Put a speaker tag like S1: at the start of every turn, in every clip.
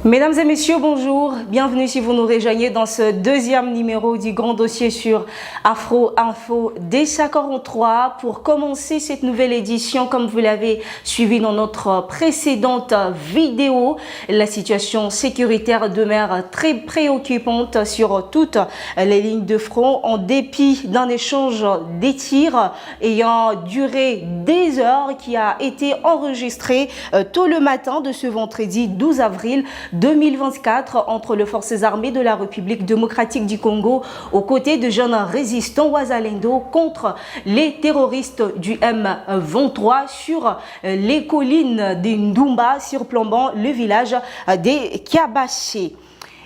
S1: Mesdames et messieurs, bonjour. Bienvenue si vous nous rejoignez dans ce deuxième numéro du grand dossier sur Afro Info D43. Pour commencer cette nouvelle édition, comme vous l'avez suivi dans notre précédente vidéo, la situation sécuritaire demeure très préoccupante sur toutes les lignes de front en dépit d'un échange des tirs ayant duré des heures qui a été enregistré tôt le matin de ce vendredi 12 avril 2024 entre les forces armées de la République démocratique du Congo aux côtés de jeunes résistants Wazalendo contre les terroristes du M23 sur les collines de Ndumba surplombant le village des Kiabaché.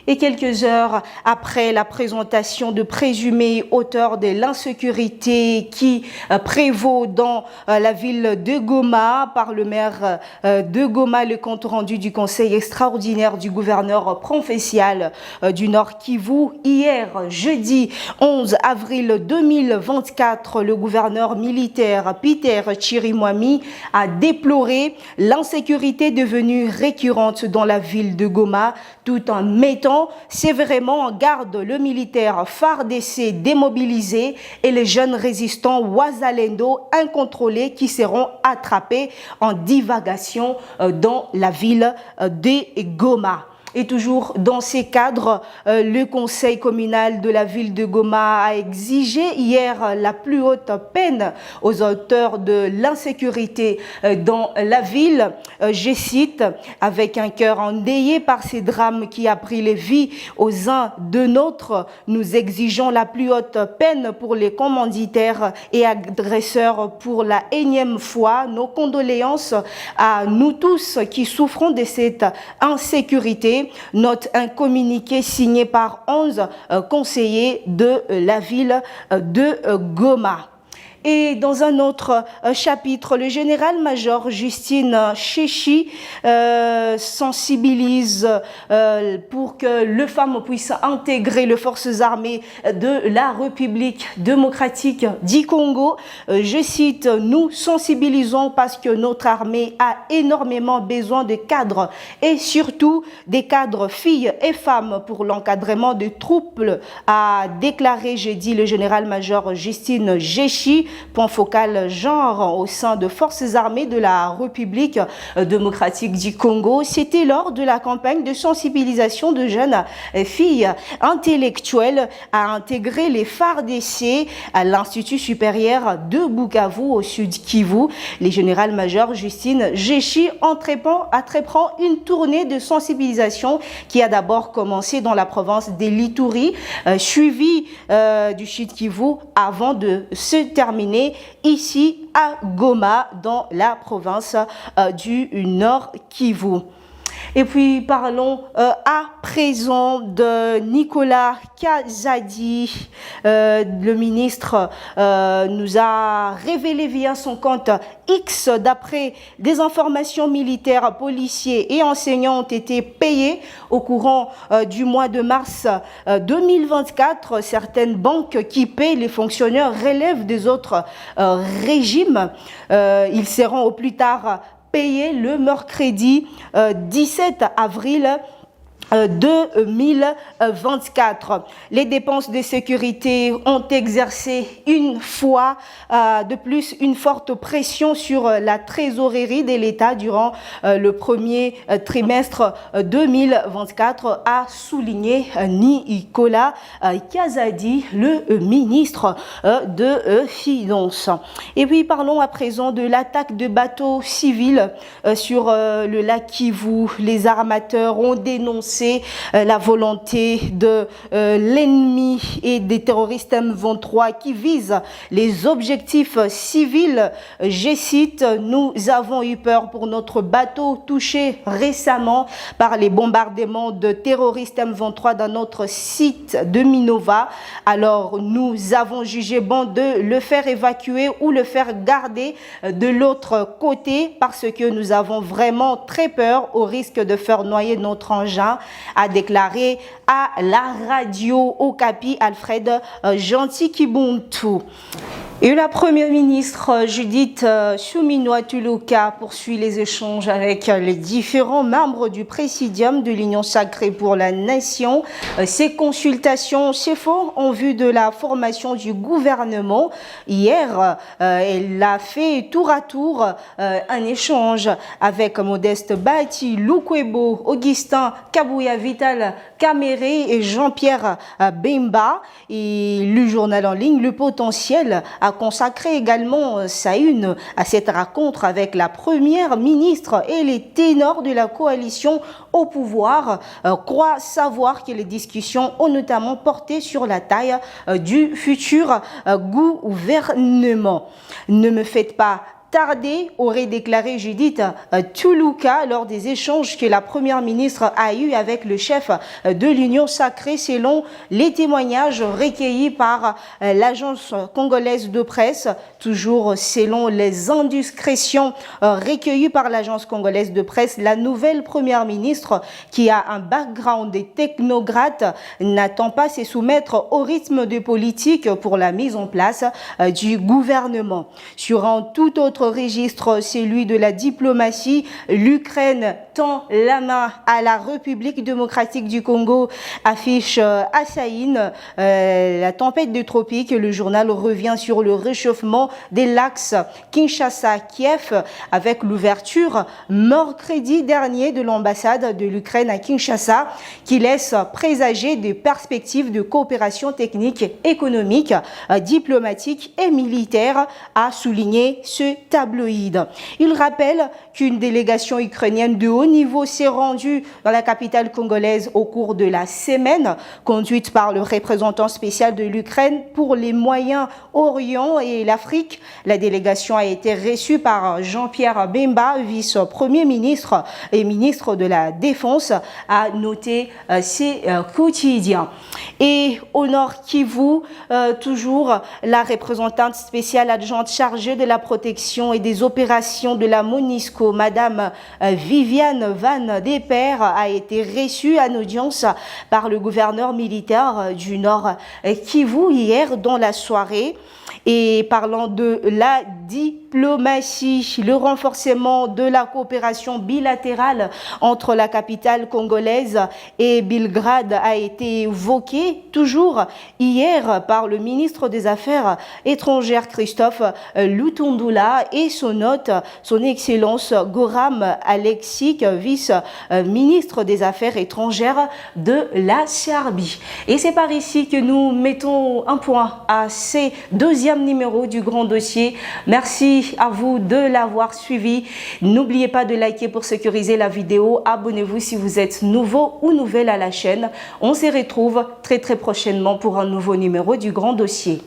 S1: Et quelques heures après la présentation de présumés auteurs de l'insécurité qui prévaut dans la ville de Goma par le maire de Goma, le compte rendu du conseil extraordinaire du gouverneur provincial du Nord Kivu. Hier, jeudi 11 avril 2024, le gouverneur militaire Peter Chirimwami a déploré l'insécurité devenue récurrente dans la ville de Goma tout en mettant sévèrement en garde le militaire FARDC démobilisé et les jeunes résistants Wazalendo incontrôlés qui seront attrapés en divagation dans la ville de Goma. Et toujours dans ces cadres, le conseil communal de la ville de Goma a exigé hier la plus haute peine aux auteurs de l'insécurité dans la ville. Je cite, avec un cœur endeuillé par ces drames qui a pris les vies aux uns de nôtres, nous exigeons la plus haute peine pour les commanditaires et agresseurs pour la énième fois. Nos condoléances à nous tous qui souffrons de cette insécurité. Note un communiqué signé par 11 conseillers de la ville de Goma. Et dans un autre chapitre, le général-major Justine Jéchi sensibilise pour que les femmes puissent intégrer les forces armées de la République démocratique du Congo. Je cite, nous sensibilisons parce que notre armée a énormément besoin de cadres et surtout des cadres filles et femmes pour l'encadrement des troupes, a déclaré jeudi le général-major Justine Jéchi. Point focal genre au sein de forces armées de la République démocratique du Congo. C'était lors de la campagne de sensibilisation de jeunes filles intellectuelles à intégrer les FARDC à l'Institut supérieur de Bukavu au sud Kivu. Les général-major Justine Jéchi entreprend une tournée de sensibilisation qui a d'abord commencé dans la province de l'Ituri, suivie du sud Kivu avant de se terminer ici à Goma dans la province du Nord Kivu. Et puis parlons à présent de Nicolas Kazadi. Le ministre nous a révélé via son compte X, d'après des informations militaires, policiers et enseignants ont été payés au courant du mois de mars 2024. Certaines banques qui paient les fonctionnaires relèvent des autres régimes. Ils seront au plus tard payé le mercredi 17 avril 2024. Les dépenses de sécurité ont exercé une fois de plus une forte pression sur la trésorerie de l'État durant le premier trimestre 2024, a souligné Nicolas Kazadi, le ministre de Finances. Et puis parlons à présent de l'attaque de bateaux civils sur le lac Kivu. Les armateurs ont dénoncé la volonté de l'ennemi et des terroristes M23 qui visent les objectifs civils. Je cite, nous avons eu peur pour notre bateau touché récemment par les bombardements de terroristes M23 dans notre site de Minova. Alors nous avons jugé bon de le faire évacuer ou le faire garder de l'autre côté parce que nous avons vraiment très peur au risque de faire noyer notre engin, a déclaré à la radio Okapi Alfred Gentil Kibuntu. Et la Première ministre Judith Suminwa Tuluka poursuit les échanges avec les différents membres du Présidium de l'Union sacrée pour la nation. Ces consultations se font en vue de la formation du gouvernement. Hier, elle a fait tour à tour un échange avec Modeste Bati, Lukwebo, Augustin Kabouya Vital Kamere et Jean-Pierre Bemba. Et le journal en ligne Le Potentiel a consacré également sa une à cette rencontre avec la Première ministre et les ténors de la coalition au pouvoir. Croit savoir que les discussions ont notamment porté sur la taille du futur gouvernement. Ne me faites pas tarder, aurait déclaré Judith Tuluka lors des échanges que la Première ministre a eus avec le chef de l'Union sacrée, selon les témoignages recueillis par l'agence congolaise de presse. Toujours selon les indiscrétions recueillies par l'agence congolaise de presse, la nouvelle Première ministre, qui a un background de technocrate, n'attend pas se soumettre au rythme de politique pour la mise en place du gouvernement. Sur un tout autre registre, celui de la diplomatie, l'Ukraine tend la main à la République démocratique du Congo, affiche Assaïn. La tempête de tropique, le journal revient sur le réchauffement de l'axe Kinshasa-Kiev avec l'ouverture mercredi dernier de l'ambassade de l'Ukraine à Kinshasa, qui laisse présager des perspectives de coopération technique, économique, diplomatique et militaire, a souligné ce tabloïd. Il rappelle qu'une délégation ukrainienne de haut niveau s'est rendue dans la capitale congolaise au cours de la semaine, conduite par le représentant spécial de l'Ukraine pour les Moyen-Orient et l'Afrique. La délégation a été reçue par Jean-Pierre Bemba, vice-premier ministre et ministre de la Défense, a noté ces quotidiens. Et au Nord Kivu, toujours la représentante spéciale adjointe chargée de la protection et des opérations de la MONUSCO, Madame Viviane Van Deper, a été reçue en audience par le gouverneur militaire du Nord Kivu hier dans la soirée. Et parlant de la diplomatie, le renforcement de la coopération bilatérale entre la capitale congolaise et Belgrade a été évoqué toujours hier par le ministre des Affaires étrangères Christophe Lutundula et son hôte, son Excellence Goram Alexić, vice-ministre des Affaires étrangères de la Serbie. Et c'est par ici que nous mettons un point à ces deuxième numéro du Grand Dossier. Merci à vous de l'avoir suivi. N'oubliez pas de liker pour sécuriser la vidéo. Abonnez-vous si vous êtes nouveau ou nouvelle à la chaîne. On se retrouve très prochainement pour un nouveau numéro du Grand Dossier.